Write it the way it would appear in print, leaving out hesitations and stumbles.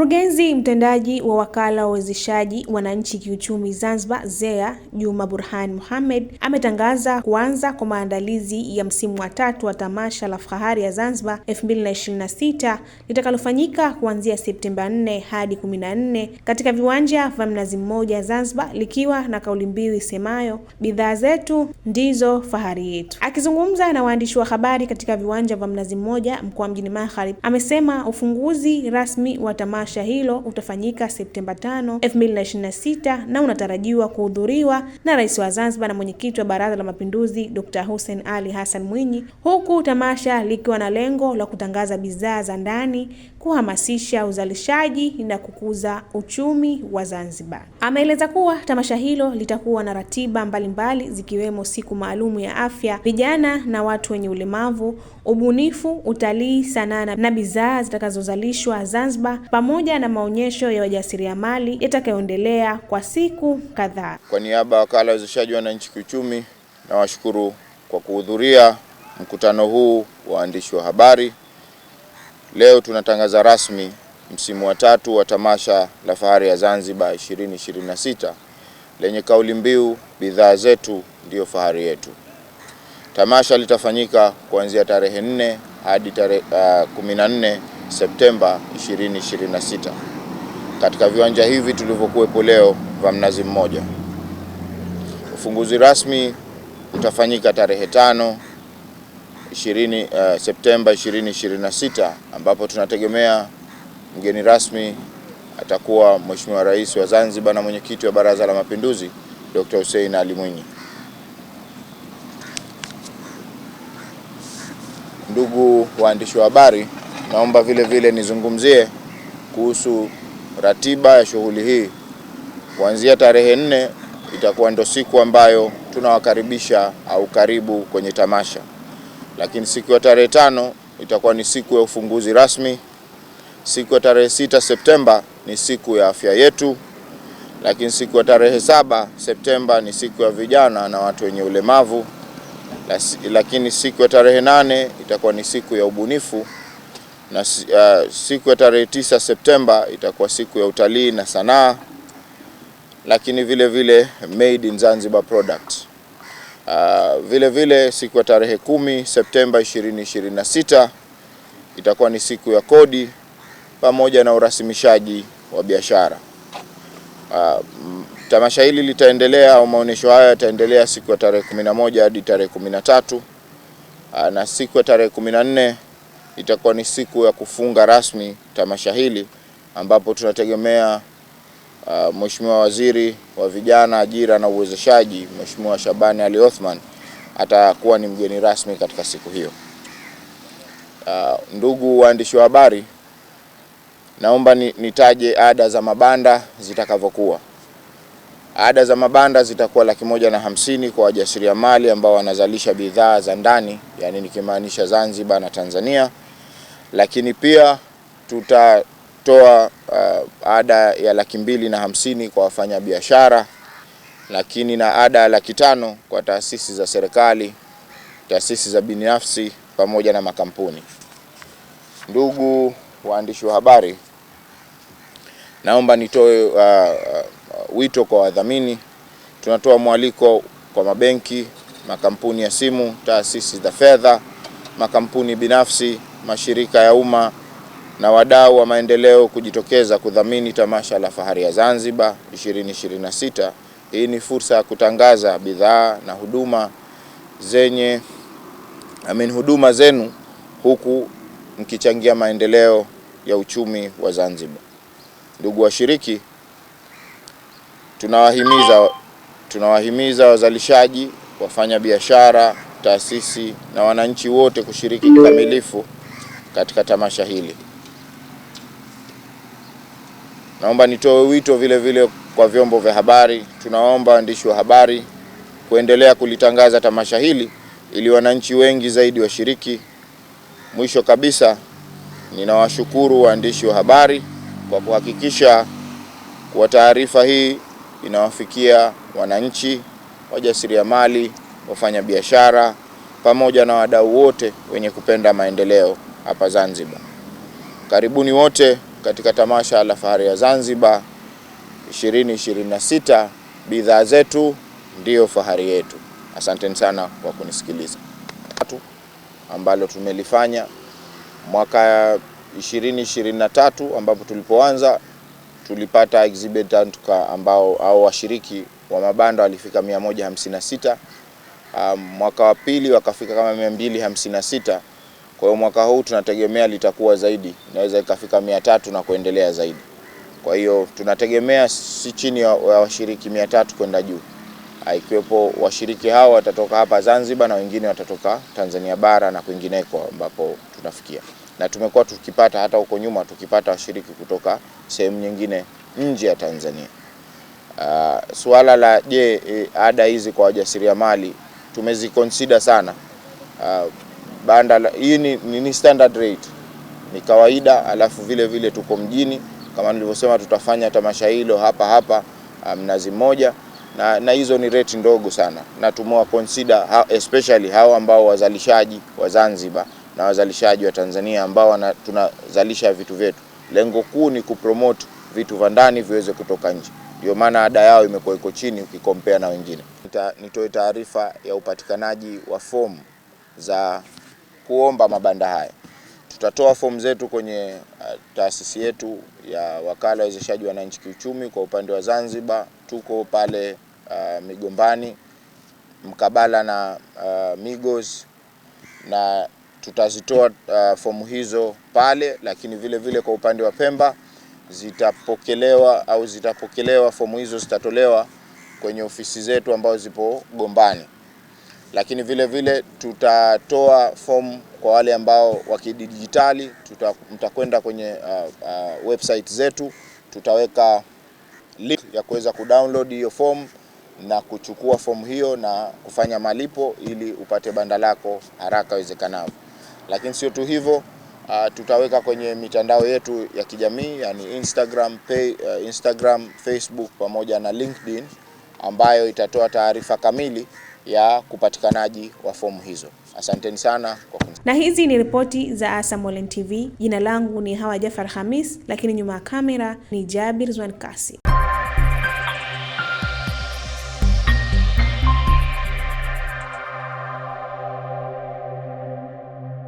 Mkurugenzi mtendaji wa Wakala wa Uwezeshaji Wananchi Kiuchumi Zanzibar ZEA, Juma Burhan Mohamed, ametangaza kuanza kwa maandalizi ya msimu wa 3 wa Tamasha la Fahari ya Zanzibar 2026 litakalofanyika kuanzia Septemba 4 hadi 14 katika viwanja vya Mnazi Mmoja Zanzibar, likiwa na kauli mbiu isemayo bidhaa zetu ndizo fahari yetu. Akizungumza na waandishi wa habari katika viwanja vya Mnazi Mmoja mkoa mjini Magharibi, amesema ufunguzi rasmi wa tamasha hilo utafanyika Septemba 5, 2026 na unatarajiwa kuhudhuriwa na Rais wa Zanzibar na Mwenyekiti wa Baraza la Mapinduzi Dr. Hussein Ali Hassan Mwinyi, huku tamasha likiwa na lengo la kutangaza bidhaa za ndani, kuhamasisha uzalishaji na kukuza uchumi wa Zanzibar. Ameeleza kuwa tamasha hilo litakuwa na ratiba mbalimbali zikiwemo siku maalumu ya afya, vijana na watu wenye ulemavu, ubunifu, utalii, sanaa na bidhaa zitakazozalishwa Zanzibar, pamoja na maonyesho ya wajasiriamali yatakayoendelea kwa siku kadhaa. Kwa niaba ya Wakala wa Uwezeshaji Wananchi Kiuchumi, nawashukuru kwa kuhudhuria mkutano huu wa waandishi wa habari. Leo tunatangaza rasmi msimu wa 3 wa Tamasha la Fahari ya Zanzibar 2026 lenye kauli mbiu bidhaa zetu ndio fahari yetu. Tamasha litafanyika kuanzia tarehe 4 hadi tarehe 14 Septemba 2026 katika viwanja hivi tulivyokuwepo leo vya Mnazi Mmoja. Ufunguzi rasmi utafanyika tarehe 5 Septemba 2026 ambapo tunategemea mgeni rasmi atakuwa Mheshimiwa Rais wa Zanzibar na Mwenyekiti wa Baraza la Mapinduzi Dr. Hussein Ali Mwinyi. Ndugu waandishi wa habari, naomba vile nizungumzie kuhusu ratiba ya shughuli hii. Kuanzia tarehe 4 itakuwa ndo siku ambayo tunawakaribisha au karibu kwenye tamasha. Lakini siku ya tarehe 5 itakuwa ni siku ya ufunguzi rasmi. Siku ya tarehe 6 Septemba ni siku ya afya yetu. Lakini siku ya tarehe 7 Septemba ni siku ya vijana na watu wenye ulemavu. Lakini siku ya tarehe 8 itakuwa ni siku ya ubunifu, na siku ya tarehe 9 Septemba itakuwa siku ya utalii na sanaa, lakini vile made in Zanzibar product. Vile siku ya tarehe 10 Septemba 2026 itakuwa ni siku ya kodi pamoja na urasimishaji wa biashara. Tamasha hili litaendelea au maonesho haya yataendelea siku ya tarehe 11 hadi tarehe 13, na siku ya tarehe 14 itakuwa ni siku ya kufunga rasmi tamasha hili, ambapo tunategemea Mheshimiwa Waziri wa Vijana, Ajira na Uwezeshaji, Mheshimiwa Shabani Ali Othman atakuwa ni mgeni rasmi katika siku hiyo. Ndugu waandishi wa habari, naomba nitaje ada za mabanda zitakavyokuwa. Ada za mabanda zitakuwa 150 kwa wajasiriamali ambao wanazalisha bidhaa za ndani, yani nikimaanisha Zanzibar na Tanzania. Lakini pia tutatoa ada ya 250 kwa wafanya biashara, lakini na ada ya 500 kwa taasisi za serikali, taasisi za binafsi pamoja na makampuni. Ndugu waandishi wa habari, naomba nitoe wito kwa wadhamini. Tunatoa mwaliko kwa mabenki, makampuni ya simu, taasisi za fedha, makampuni binafsi, mashirika ya umma na wadau wa maendeleo kujitokeza kudhamini Tamasha la Fahari ya Zanzibar 2026. Hii ni fursa ya kutangaza bidhaa na huduma zenu huku mkichangia maendeleo ya uchumi wa Zanzibar. Ndugu washiriki, tunawahimiza wazalishaji, wafanya biashara, taasisi na wananchi wote kushiriki kikamilifu katika tamasha hili. Naomba nitoe wito vile kwa vyombo vya habari. Tunaomba waandishi wa habari kuendelea kulitangaza tamasha hili ili wananchi wengi zaidi washiriki. Mwisho kabisa, ninawashukuru waandishi wa habari kwa kuhakikisha kuwa taarifa hii inawafikia wananchi, wajasiriamali, wafanya biashara pamoja na wadau wote wenye kupenda maendeleo hapa Zanzibar. Karibuni wote katika tamasha la Fahari ya Zanzibar 2026. Bidhaa zetu ndiyo fahari yetu. Asanteni sana kwa kunisikiliza. Ambalo tumelifanya mwaka 2023 ambapo tulipoanza tulipata exhibitant ambao au washiriki wa mabanda walifika 156. Mwaka wa pili wakafika kama 256. Kwa hiyo mwaka huu tunategemea litakuwa zaidi, inaweza ikafika 300 na kuendelea zaidi. Kwa hiyo tunategemea si chini ya washiriki 300 kwenda juu. Ikiwepo washiriki hao watatoka hapa Zanzibar na wengine watatoka Tanzania bara na kwingineko ambapo tunafikia. Na tumekuwa tukipata hata huko nyuma tukipata washiriki kutoka sehemu nyingine nje ya Tanzania. Suala la ada hizi kwa wajasiriamali tumeziconsider sana. Banda hii ni standard rate, ni kawaida, alafu vile vile tuko mjini kama nilivyosema, tutafanya tamasha hilo hapa Mnazi Mmoja, na hizo ni rate ndogo sana, na tumewa consider especially hao ambao wazalishaji wa Zanzibar na wazalishaji wa Tanzania ambao tunazalisha vitu vyetu. Lengo kuu ni kupromote vitu vya ndani viweze kutoka nje, ndio maana ada yao imekuwa iko chini ukikompea na wengine. Nitoe taarifa ya upatikanaji wa fomu za kuomba mabanda haya. Tutatoa fomu zetu kwenye taasisi yetu ya Wakala wa Wezeshaji Wananchi Kiuchumi. Kwa upande wa Zanzibar tuko pale Migombani mkabala na Migos, na tutazitoa fomu hizo pale, lakini vile vile kwa upande wa Pemba zitapokelewa fomu hizo, zitatolewa kwenye ofisi zetu ambazo zipo Gombani. Lakini vile vile tutatoa fomu kwa wale ambao wakidijitali, mtakwenda kwenye website zetu, tutaweka link ya kuweza kudownload hiyo fomu na kuchukua fomu hiyo na kufanya malipo ili upate banda lako haraka iwezekanavyo. Lakini sio tu hivyo, tutaweka kwenye mitandao yetu ya kijamii, yani Instagram, Facebook pamoja na LinkedIn, ambayo itatoa taarifa kamili ya kupatikanaji wa fomu hizo. Asanteni sana kwa na hizi ni ripoti za ASAM Online TV. Jina langu ni Hawa Jafar Hamis, lakini nyuma ya kamera ni Jabir Zwankasi.